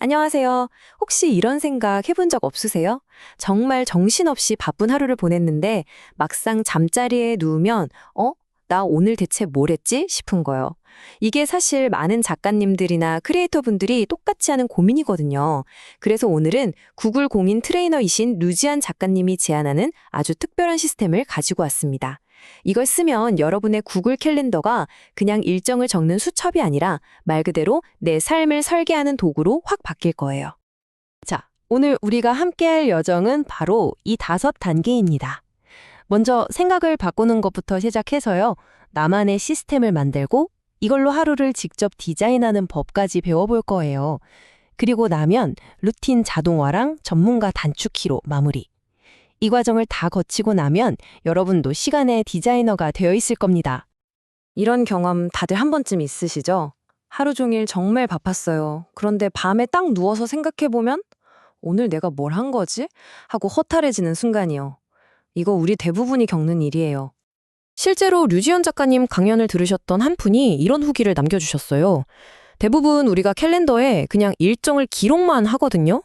안녕하세요. 혹시 이런 생각 해본 적 없으세요? 정말 정신없이 바쁜 하루를 보냈는데 막상 잠자리에 누우면 나 오늘 대체 뭘 했지? 싶은 거요. 이게 사실 많은 작가님들이나 크리에이터 분들이 똑같이 하는 고민이거든요. 그래서 오늘은 구글 공인 트레이너이신 루지안 작가님이 제안하는 아주 특별한 시스템을 가지고 왔습니다. 이걸 쓰면 여러분의 구글 캘린더가 그냥 일정을 적는 수첩이 아니라 말 그대로 내 삶을 설계하는 도구로 확 바뀔 거예요. 자, 오늘 우리가 함께할 여정은 바로 이 5단계입니다. 먼저 생각을 바꾸는 것부터 시작해서요. 나만의 시스템을 만들고 이걸로 하루를 직접 디자인하는 법까지 배워볼 거예요. 그리고 나면 루틴 자동화랑 전문가 단축키로 마무리. 이 과정을 다 거치고 나면 여러분도 시간의 디자이너가 되어 있을 겁니다. 이런 경험 다들 한 번쯤 있으시죠? 하루 종일 정말 바빴어요. 그런데 밤에 딱 누워서 생각해보면 오늘 내가 뭘 한 거지? 하고 허탈해지는 순간이요. 이거 우리 대부분이 겪는 일이에요. 실제로 류지연 작가님 강연을 들으셨던 한 분이 이런 후기를 남겨주셨어요. 대부분 우리가 캘린더에 그냥 일정을 기록만 하거든요.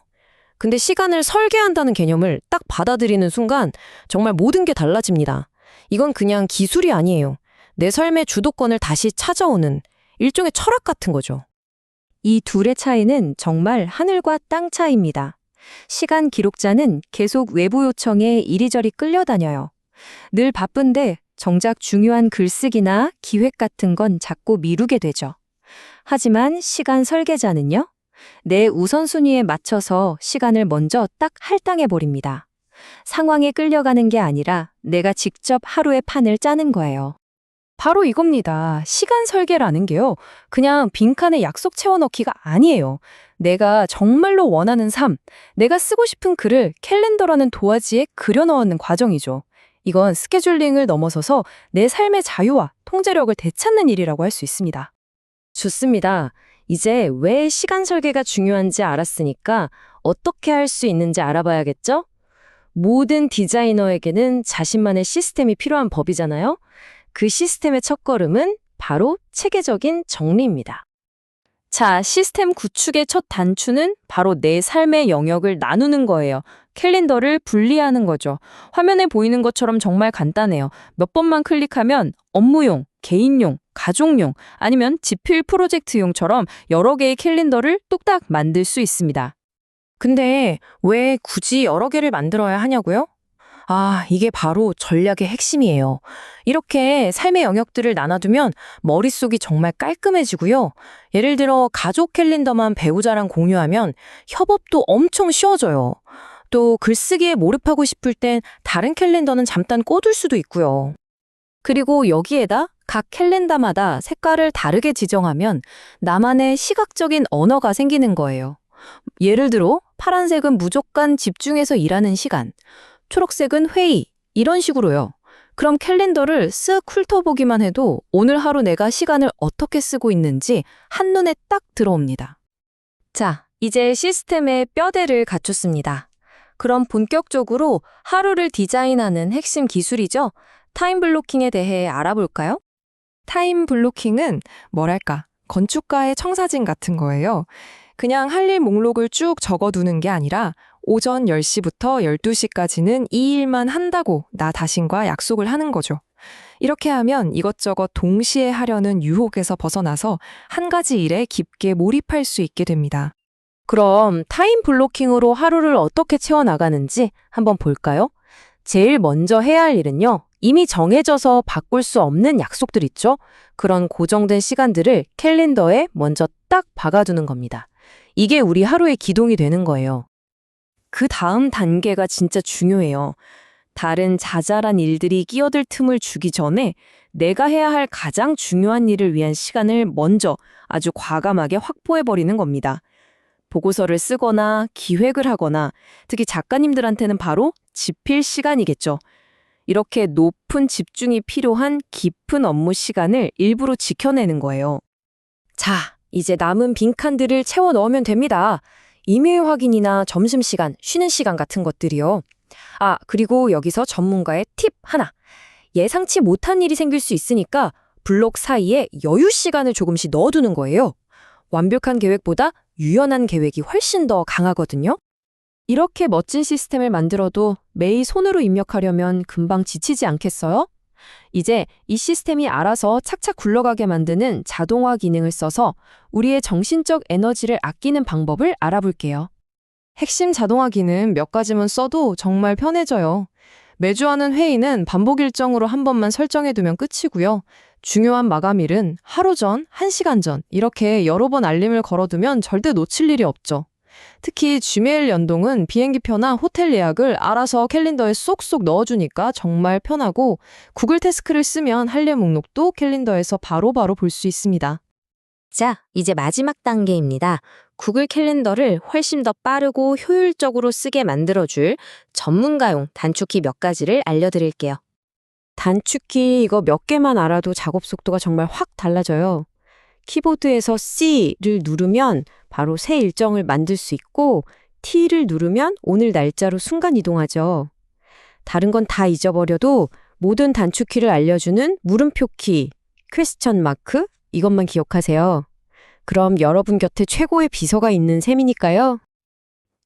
근데 시간을 설계한다는 개념을 딱 받아들이는 순간 정말 모든 게 달라집니다. 이건 그냥 기술이 아니에요. 내 삶의 주도권을 다시 찾아오는 일종의 철학 같은 거죠. 이 둘의 차이는 정말 하늘과 땅 차이입니다. 시간 기록자는 계속 외부 요청에 이리저리 끌려다녀요. 늘 바쁜데 정작 중요한 글쓰기나 기획 같은 건 자꾸 미루게 되죠. 하지만 시간 설계자는요? 내 우선순위에 맞춰서 시간을 먼저 딱 할당해버립니다. 상황에 끌려가는 게 아니라 내가 직접 하루의 판을 짜는 거예요. 바로 이겁니다. 시간 설계라는 게요. 그냥 빈칸에 약속 채워넣기가 아니에요. 내가 정말로 원하는 삶, 내가 쓰고 싶은 글을 캘린더라는 도화지에 그려넣는 과정이죠. 이건 스케줄링을 넘어서서 내 삶의 자유와 통제력을 되찾는 일이라고 할 수 있습니다. 좋습니다. 이제 왜 시간 설계가 중요한지 알았으니까 어떻게 할 수 있는지 알아봐야겠죠? 모든 디자이너에게는 자신만의 시스템이 필요한 법이잖아요. 그 시스템의 첫걸음은 바로 체계적인 정리입니다. 자, 시스템 구축의 첫 단추는 바로 내 삶의 영역을 나누는 거예요. 캘린더를 분리하는 거죠. 화면에 보이는 것처럼 정말 간단해요. 몇 번만 클릭하면 업무용, 개인용, 가족용, 아니면 집필 프로젝트용처럼 여러 개의 캘린더를 뚝딱 만들 수 있습니다. 근데 왜 굳이 여러 개를 만들어야 하냐고요? 이게 바로 전략의 핵심이에요. 이렇게 삶의 영역들을 나눠두면 머릿속이 정말 깔끔해지고요. 예를 들어 가족 캘린더만 배우자랑 공유하면 협업도 엄청 쉬워져요. 또 글쓰기에 몰입하고 싶을 땐 다른 캘린더는 잠깐 꺼둘 수도 있고요. 그리고 여기에다 각 캘린더마다 색깔을 다르게 지정하면 나만의 시각적인 언어가 생기는 거예요. 예를 들어 파란색은 무조건 집중해서 일하는 시간, 초록색은 회의, 이런 식으로요. 그럼 캘린더를 쓱 훑어보기만 해도 오늘 하루 내가 시간을 어떻게 쓰고 있는지 한눈에 딱 들어옵니다. 자, 이제 시스템의 뼈대를 갖췄습니다. 그럼 본격적으로 하루를 디자인하는 핵심 기술이죠. 타임 블로킹에 대해 알아볼까요? 타임 블로킹은 건축가의 청사진 같은 거예요. 그냥 할 일 목록을 쭉 적어두는 게 아니라 오전 10시부터 12시까지는 이 일만 한다고 나 자신과 약속을 하는 거죠. 이렇게 하면 이것저것 동시에 하려는 유혹에서 벗어나서 한 가지 일에 깊게 몰입할 수 있게 됩니다. 그럼 타임 블로킹으로 하루를 어떻게 채워나가는지 한번 볼까요? 제일 먼저 해야 할 일은요. 이미 정해져서 바꿀 수 없는 약속들 있죠? 그런 고정된 시간들을 캘린더에 먼저 딱 박아두는 겁니다. 이게 우리 하루의 기동이 되는 거예요. 그 다음 단계가 진짜 중요해요. 다른 자잘한 일들이 끼어들 틈을 주기 전에 내가 해야 할 가장 중요한 일을 위한 시간을 먼저 아주 과감하게 확보해버리는 겁니다. 보고서를 쓰거나 기획을 하거나 특히 작가님들한테는 바로 집필 시간이겠죠. 이렇게 높은 집중이 필요한 깊은 업무 시간을 일부러 지켜내는 거예요. 자, 이제 남은 빈칸들을 채워 넣으면 됩니다. 이메일 확인이나 점심시간, 쉬는 시간 같은 것들이요. 그리고 여기서 전문가의 팁 하나. 예상치 못한 일이 생길 수 있으니까 블록 사이에 여유 시간을 조금씩 넣어두는 거예요. 완벽한 계획보다 유연한 계획이 훨씬 더 강하거든요. 이렇게 멋진 시스템을 만들어도 매일 손으로 입력하려면 금방 지치지 않겠어요? 이제 이 시스템이 알아서 착착 굴러가게 만드는 자동화 기능을 써서 우리의 정신적 에너지를 아끼는 방법을 알아볼게요. 핵심 자동화 기능 몇 가지만 써도 정말 편해져요. 매주 하는 회의는 반복 일정으로 한 번만 설정해두면 끝이고요. 중요한 마감일은 하루 전, 1시간 전 이렇게 여러 번 알림을 걸어두면 절대 놓칠 일이 없죠. 특히 지메일 연동은 비행기표나 호텔 예약을 알아서 캘린더에 쏙쏙 넣어주니까 정말 편하고 구글 태스크를 쓰면 할 일 목록도 캘린더에서 바로바로 볼 수 있습니다. 자, 이제 마지막 단계입니다. 구글 캘린더를 훨씬 더 빠르고 효율적으로 쓰게 만들어줄 전문가용 단축키 몇 가지를 알려드릴게요. 단축키 이거 몇 개만 알아도 작업 속도가 정말 확 달라져요. 키보드에서 C를 누르면 바로 새 일정을 만들 수 있고 T를 누르면 오늘 날짜로 순간 이동하죠. 다른 건 다 잊어버려도 모든 단축키를 알려주는 물음표 키, 퀘스천 마크 이것만 기억하세요. 그럼 여러분 곁에 최고의 비서가 있는 셈이니까요.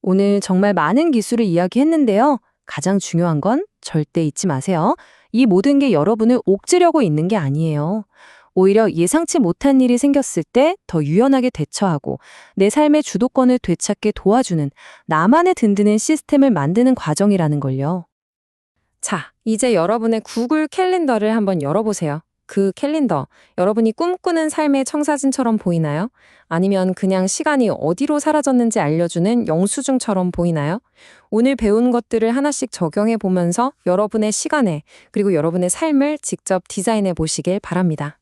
오늘 정말 많은 기술을 이야기했는데요. 가장 중요한 건 절대 잊지 마세요. 이 모든 게 여러분을 옥죄려고 있는 게 아니에요. 오히려 예상치 못한 일이 생겼을 때 더 유연하게 대처하고 내 삶의 주도권을 되찾게 도와주는 나만의 든든한 시스템을 만드는 과정이라는 걸요. 자, 이제 여러분의 구글 캘린더를 한번 열어보세요. 그 캘린더, 여러분이 꿈꾸는 삶의 청사진처럼 보이나요? 아니면 그냥 시간이 어디로 사라졌는지 알려주는 영수증처럼 보이나요? 오늘 배운 것들을 하나씩 적용해 보면서 여러분의 시간에 그리고 여러분의 삶을 직접 디자인해 보시길 바랍니다.